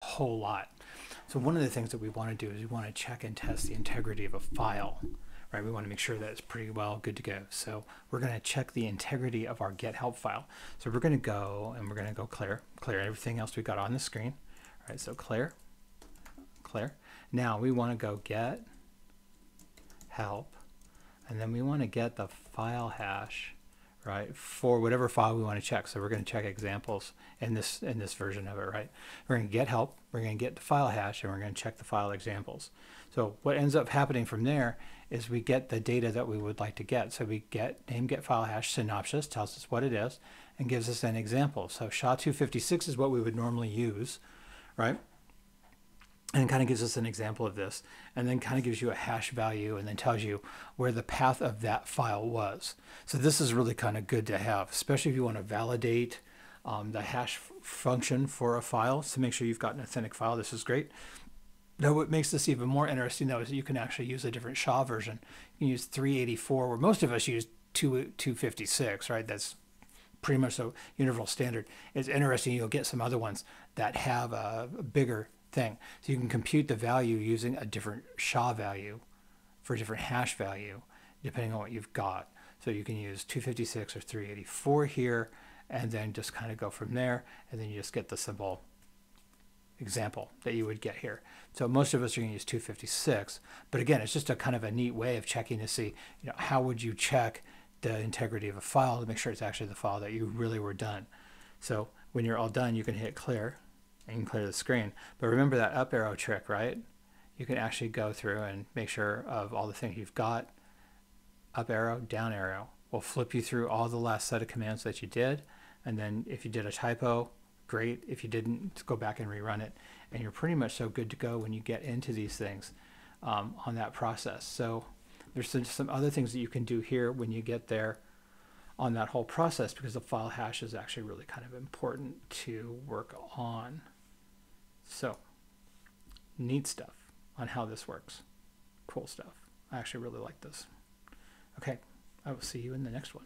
whole lot. So one of the things that we want to do is we want to check and test the integrity of a file, right? We want to make sure that it's pretty well good to go. So we're going to check the integrity of our get help file. So we're going to go and we're going to go clear everything else we got on the screen. All right, so clear. Now we want to go get help, and then we want to get the file hash, right, for whatever file we want to check. So we're going to check examples in this version of it, right? We're going to get help, we're going to get the file hash, and we're going to check the file examples. So what ends up happening from there is we get the data that we would like to get. So we get name get file hash synopsis, tells us what it is, and gives us an example. So SHA256 is what we would normally use, right? And kind of gives us an example of this, and then kind of gives you a hash value, and then tells you where the path of that file was. So this is really kind of good to have, especially if you want to validate the hash function for a file to make sure you've got an authentic file. This is great. Now what makes this even more interesting though is that you can actually use a different SHA version. You can use 384, where most of us use 256, right? That's pretty much a universal standard. It's interesting, you'll get some other ones that have a bigger thing. So you can compute the value using a different SHA value for a different hash value, depending on what you've got. So you can use 256 or 384 here, and then just kind of go from there, and then you just get the simple example that you would get here. So most of us are going to use 256, but again, it's just a kind of a neat way of checking to see, how would you check the integrity of a file to make sure it's actually the file that you really were done. So when you're all done, you can hit clear, and you can clear the screen. But remember that up arrow trick, right? You can actually go through and make sure of all the things you've got. Up arrow, down arrow will flip you through all the last set of commands that you did. And then if you did a typo, great. If you didn't, go back and rerun it. And you're pretty much so good to go when you get into these things on that process. So there's some other things that you can do here when you get there on that whole process, because the file hash is actually really kind of important to work on. So neat stuff on how this works. Cool stuff. I actually really like this. Okay, I will see you in the next one.